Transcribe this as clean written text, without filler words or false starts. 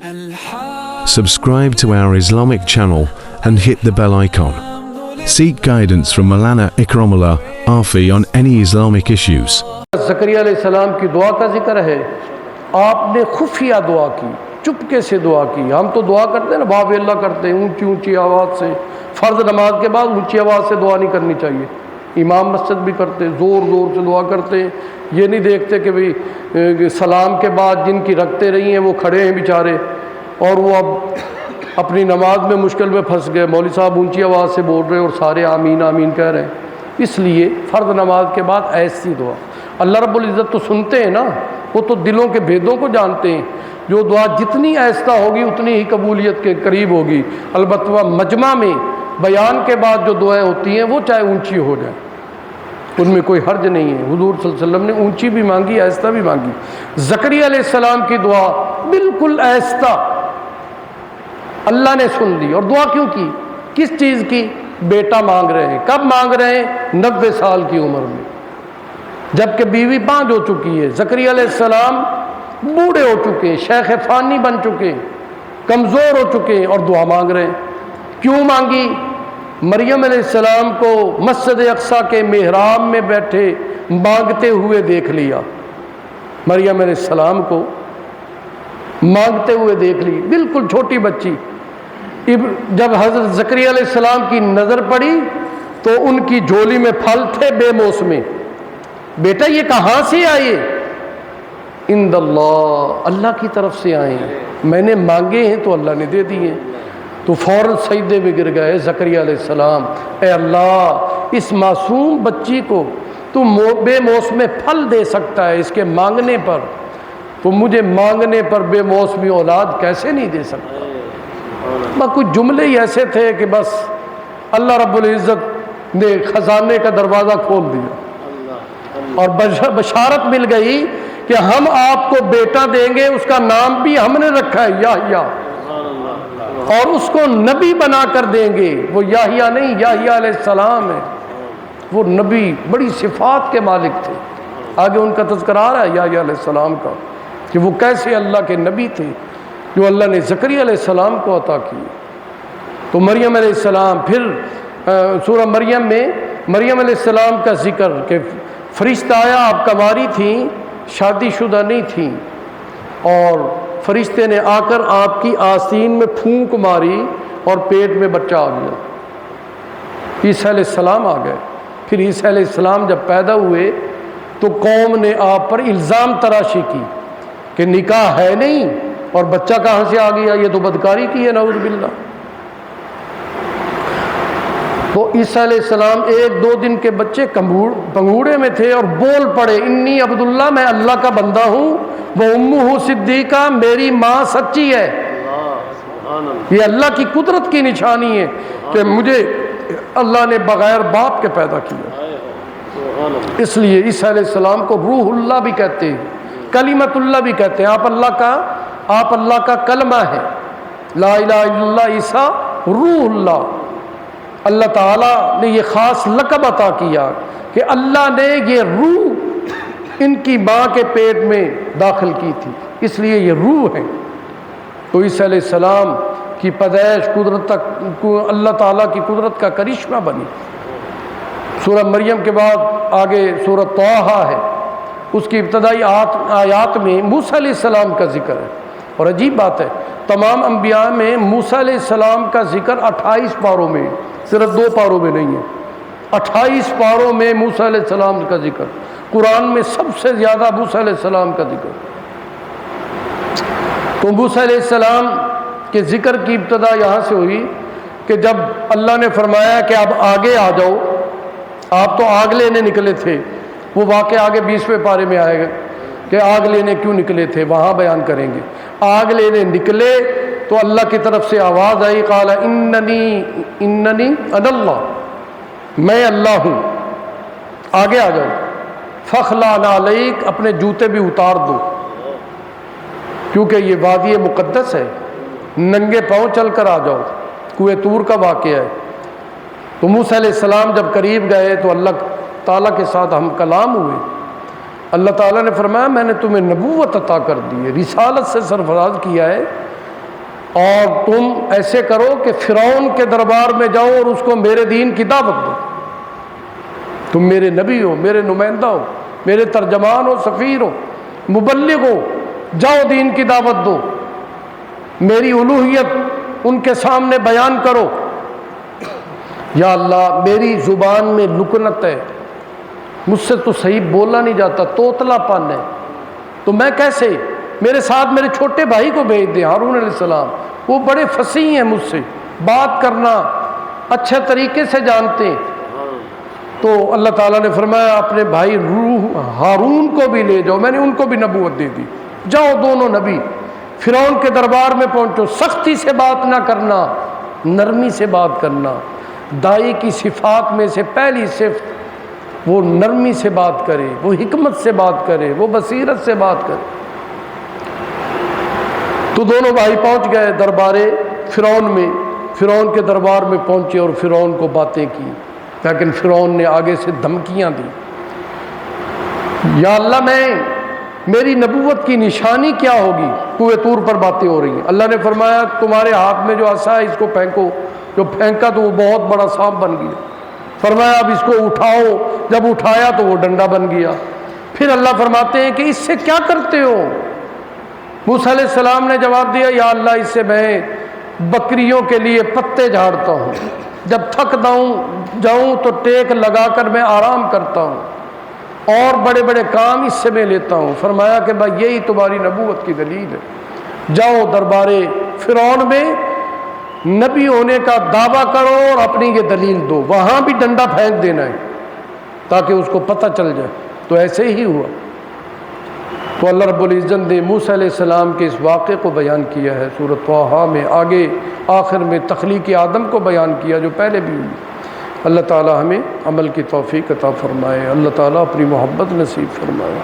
Subscribe to our Islamic channel and hit the bell icon. Seek guidance from Maulana Ikramullah Afi on any Islamic issues. زکریا علیہ السلام کی دعا کا ذکر ہے. آپ نے خفیہ دعا کی، چپکے سے دعا کی. ہم تو دعا کرتے ہیں نا، باب اللہ کرتے ہیں اونچی اونچی آواز سے. فرض نماز کے بعد اونچی آواز سے دعا نہیں کرنی چاہیے. امام مسجد بھی کرتے، زور زور سے دعا کرتے ہیں. یہ نہیں دیکھتے کہ بھئی سلام کے بعد جن کی رکھتے رہی ہیں وہ کھڑے ہیں بیچارے، اور وہ اب اپنی نماز میں مشکل میں پھنس گئے. مولوی صاحب اونچی آواز سے بول رہے ہیں اور سارے آمین آمین کہہ رہے ہیں. اس لیے فرض نماز کے بعد ایسی دعا. اللہ رب العزت تو سنتے ہیں نا، وہ تو دلوں کے بھیدوں کو جانتے ہیں. جو دعا جتنی آہستہ ہوگی اتنی ہی قبولیت کے قریب ہوگی. البتہ مجمع میں بیان کے بعد جو دعائیں ہوتی ہیں وہ چاہے اونچی ہو جائیں، ان میں کوئی حرج نہیں ہے. حضور صلی اللہ علیہ وسلم نے اونچی بھی مانگی، آہستہ بھی مانگی. زکریا علیہ السلام کی دعا بالکل آہستہ اللہ نے سن لی. اور دعا کیوں کی؟ کس چیز کی؟ بیٹا مانگ رہے ہیں. کب مانگ رہے ہیں؟ 90 سال کی عمر میں، جبکہ بیوی 5 ہو چکی ہے. زکریا علیہ السلام بوڑھے ہو چکے ہیں، شیخ فانی بن چکے ہیں، کمزور ہو چکے ہیں، اور دعا مانگ رہے ہیں. کیوں مانگی؟ مریم علیہ السلام کو مسجد اقصی کے محراب میں بیٹھے مانگتے ہوئے دیکھ لیا. مریم علیہ السلام کو مانگتے ہوئے دیکھ لی، بالکل چھوٹی بچی. جب حضرت زکریا علیہ السلام کی نظر پڑی تو ان کی جھولی میں پھل تھے بے موسمے. بیٹا یہ کہاں سے آئے؟ عند اللہ، اللہ کی طرف سے آئے ہیں، میں نے مانگے ہیں تو اللہ نے دے دیے. تو فوراً سجدے میں گر گئے زکریا علیہ السلام. اے اللہ، اس معصوم بچی کو تو بے موسم پھل دے سکتا ہے، اس کے مانگنے پر تو مجھے مانگنے پر بے موسمی اولاد کیسے نہیں دے سکتا؟ کچھ جملے ہی ایسے تھے کہ بس اللہ رب العزت نے خزانے کا دروازہ کھول دیا اور بشارت مل گئی کہ ہم آپ کو بیٹا دیں گے. اس کا نام بھی ہم نے رکھا ہے یحییٰ، اور اس کو نبی بنا کر دیں گے. وہ یحییٰ نہیں، یحییٰ علیہ السلام ہے. وہ نبی بڑی صفات کے مالک تھے. آگے ان کا تذکرہ آ رہا ہے یحییٰ علیہ السلام کا، کہ وہ کیسے اللہ کے نبی تھے جو اللہ نے زکریا علیہ السلام کو عطا کیے. تو مریم علیہ السلام، پھر سورہ مریم میں مریم علیہ السلام کا ذکر کہ فرشتہ آیا، آپ کنواری تھیں، شادی شدہ نہیں تھیں، اور فرشتے نے آ کر آپ کی آستین میں پھونک ماری اور پیٹ میں بچہ آ گیا. عیسیٰ علیہ السلام آ گئے. پھر عیسیٰ علیہ السلام جب پیدا ہوئے تو قوم نے آپ پر الزام تراشی کی کہ نکاح ہے نہیں اور بچہ کہاں سے آ گیا، یہ تو بدکاری کی ہے، نعوذ باللہ. تو عیسیٰ علیہ السلام 1-2 دن کے بچے پنگوڑے میں تھے اور بول پڑے، انی عبداللہ، میں اللہ کا بندہ ہوں، وہ امہ صدیقہ، میری ماں سچی ہے. یہ اللہ کی قدرت کی نشانی ہے کہ مجھے اللہ نے بغیر باپ کے پیدا کیا. اس لیے عیسیٰ علیہ السلام کو روح اللہ بھی کہتے ہیں، کلمت اللہ بھی کہتے ہیں. آپ اللہ کا کلمہ ہے. لا الہ الا اللہ عیسیٰ روح اللہ. اللہ تعالیٰ نے یہ خاص لقب عطا کیا کہ اللہ نے یہ روح ان کی ماں کے پیٹ میں داخل کی تھی، اس لیے یہ روح ہے. تو عیسیٰ علیہ السلام کی پیدائش قدرت تک اللہ تعالیٰ کی قدرت کا کرشمہ بنی. سورہ مریم کے بعد آگے سورہ طٰہٰ ہے. اس کی ابتدائی آیات میں موسیٰ علیہ السلام کا ذکر ہے. اور عجیب بات ہے، تمام انبیاء میں موسیٰ علیہ السلام کا ذکر 28 پاروں میں، صرف 2 پاروں میں نہیں ہے. 28 پاروں میں موسیٰ علیہ السلام کا ذکر. قرآن میں سب سے زیادہ موسیٰ علیہ السلام کا ذکر. تو موسیٰ علیہ السلام کے ذکر کی ابتدا یہاں سے ہوئی کہ جب اللہ نے فرمایا کہ اب آگے آ جاؤ. آپ تو آگ لینے نکلے تھے، وہ واقعہ آگے 20ویں پارے میں آئے گا کہ آگ لینے کیوں نکلے تھے، وہاں بیان کریں گے. آگ لینے نکلے تو اللہ کی طرف سے آواز آئی، قال اننی انا اللہ، میں اللہ ہوں، آگے آ جاؤ. فخلع نعلیک، اپنے جوتے بھی اتار دو، کیونکہ یہ وادی مقدس ہے، ننگے پاؤں چل کر آ جاؤ. کوہ طور کا واقعہ ہے. تو موسیٰ علیہ السلام جب قریب گئے تو اللہ تعالیٰ کے ساتھ ہم کلام ہوئے. اللہ تعالیٰ نے فرمایا میں نے تمہیں نبوت عطا کر دی ہے، رسالت سے سرفراز کیا ہے اور تم ایسے کرو کہ فرعون کے دربار میں جاؤ اور اس کو میرے دین کی دعوت دو. تم میرے نبی ہو، میرے نمائندہ ہو، میرے ترجمان ہو، سفیر ہو، مبلغ ہو، جاؤ دین کی دعوت دو، میری الوہیت ان کے سامنے بیان کرو. یا اللہ میری زبان میں لکنت ہے، مجھ سے تو صحیح بولا نہیں جاتا، توتلا پن ہے، تو میں کیسے؟ میرے ساتھ میرے چھوٹے بھائی کو بھیج دیں، ہارون علیہ السلام، وہ بڑے فصیح ہیں، مجھ سے بات کرنا اچھے طریقے سے جانتے ہیں. تو اللہ تعالیٰ نے فرمایا اپنے بھائی ہارون کو بھی لے جاؤ، میں نے ان کو بھی نبوت دے دی. جاؤ دونوں نبی فرعون کے دربار میں پہنچو، سختی سے بات نہ کرنا، نرمی سے بات کرنا. دائی کی صفات میں سے پہلی صفت وہ نرمی سے بات کرے، وہ حکمت سے بات کرے، وہ بصیرت سے بات کرے. تو دونوں بھائی پہنچ گئے دربار فرعون میں، فرعون کے دربار میں پہنچے اور فرعون کو باتیں کی، لیکن فرعون نے آگے سے دھمکیاں دی. یا اللہ میری نبوت کی نشانی کیا ہوگی؟ کوہ طور پر باتیں ہو رہی ہیں. اللہ نے فرمایا تمہارے ہاتھ میں جو عصا ہے اس کو پھینکو. جو پھینکا تو وہ بہت بڑا سانپ بن گیا. فرمایا اب اس کو اٹھاؤ، جب اٹھایا تو وہ ڈنڈا بن گیا. پھر اللہ فرماتے ہیں کہ اس سے کیا کرتے ہو؟ موسیٰ علیہ السلام نے جواب دیا یا اللہ اس سے میں بکریوں کے لیے پتے جھاڑتا ہوں، جب تھک جاؤں تو ٹیک لگا کر میں آرام کرتا ہوں، اور بڑے بڑے کام اس سے میں لیتا ہوں. فرمایا کہ بھائی یہی تمہاری نبوت کی دلیل ہے، جاؤ دربار فرعون میں نبی ہونے کا دعویٰ کرو اور اپنی یہ دلیل دو، وہاں بھی ڈنڈا پھینک دینا ہے تاکہ اس کو پتہ چل جائے. تو ایسے ہی ہوا. تو اللہ رب العزت نے موسیٰ علیہ السلام کے اس واقعے کو بیان کیا ہے سورۃ طٰہٰ میں، آگے آخر میں تخلیق آدم کو بیان کیا جو پہلے بھی ہوئی. اللہ تعالی ہمیں عمل کی توفیق عطا فرمائے، اللہ تعالی اپنی محبت نصیب فرمائے.